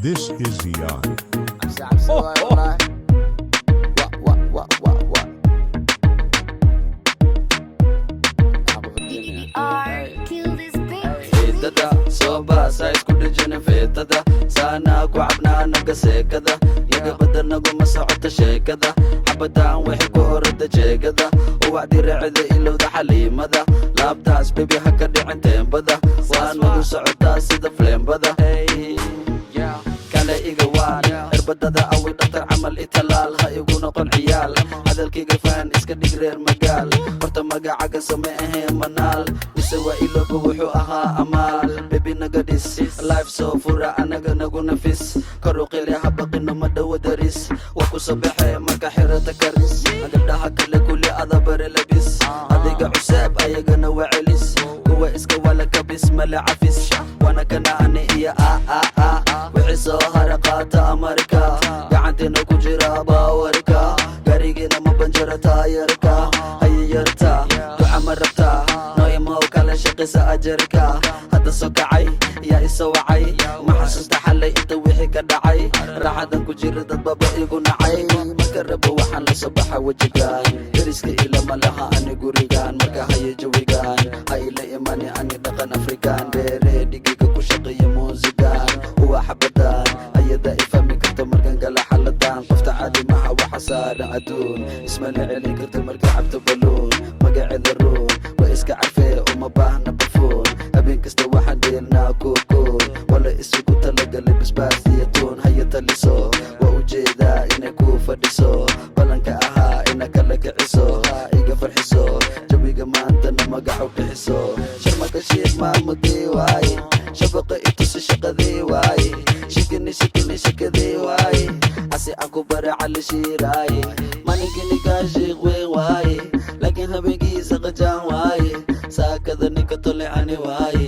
This is Zion. I'm so what? Kill this beat. Feetada soo baasa isku dhejina feetada saana ku cabnaa naga seekada yaga badan naguma socota sheekada xabadaan wixii ku orada jeegada uwacdi raacida ilowda xaliimada laabtaas bebi ha ka dhicin teembada waa nagu socotaa sida fleembada kale iga waan cirbadada awi dhaktar camal italaal ha igu noqon ciyaal hadalkayga faan iska dhig reer magaal horta magacaga same ahee manaal mise waa ilooba wuxuu ahaa amaal bebi naga dhis life soo fura anaga nagu nafis kor u qili ha baqino ma dhowo daris waa ku sabaxee marka xirata karis gabdhaha kale kuli adabare labis adiga cuseeb ayagana waa celis kuwa iska wala kabis male cafis wana kana ani iyo wixii soo hara qaata amarka gacanteena ku jira baawarka garigiina ma banjara taayarka haye yarta duca ma rabta noo imow kala shaqisa ajarka hadda soo kacay yaa isoo wacay ma xasuusta xalay inta wixii ka dhacay raaxadan ku jira dad baba igu nacay marka rabo waxaan la soo baxa wejigaan deriska ilama laha ani gurigaan marka haye jawigaan ha ila imani ani dhaqan afrikaan dheeree dhigiga ku shaqeeya muusigaan uwa xabadaan ayada ifahmi karta markan gala xaladaan qofta caadi maha waxa saaran adduun ismana celin karta marka cabto baluun magaceeda ruun waa iska carfee uma baahna bafuun habeen kasta waxaan dheelnaa kuukuun wala isugu talagalay basbaas iyo tuun haya taliso waa ujeedaa inay ku fadhiso balanka ahaa ina kala kiciso iga farxiso jawiga maantana magac u bixiso sharmaka shiik maamudii waaye shabaqa itusi shaqadii waaye shikini shakadii waaye asi aan ku bara cali shiiraaye maninkini kaa shiik weyn waaye laakiin habeenkiisa qajaan waaye saakada ninka tole ani waaye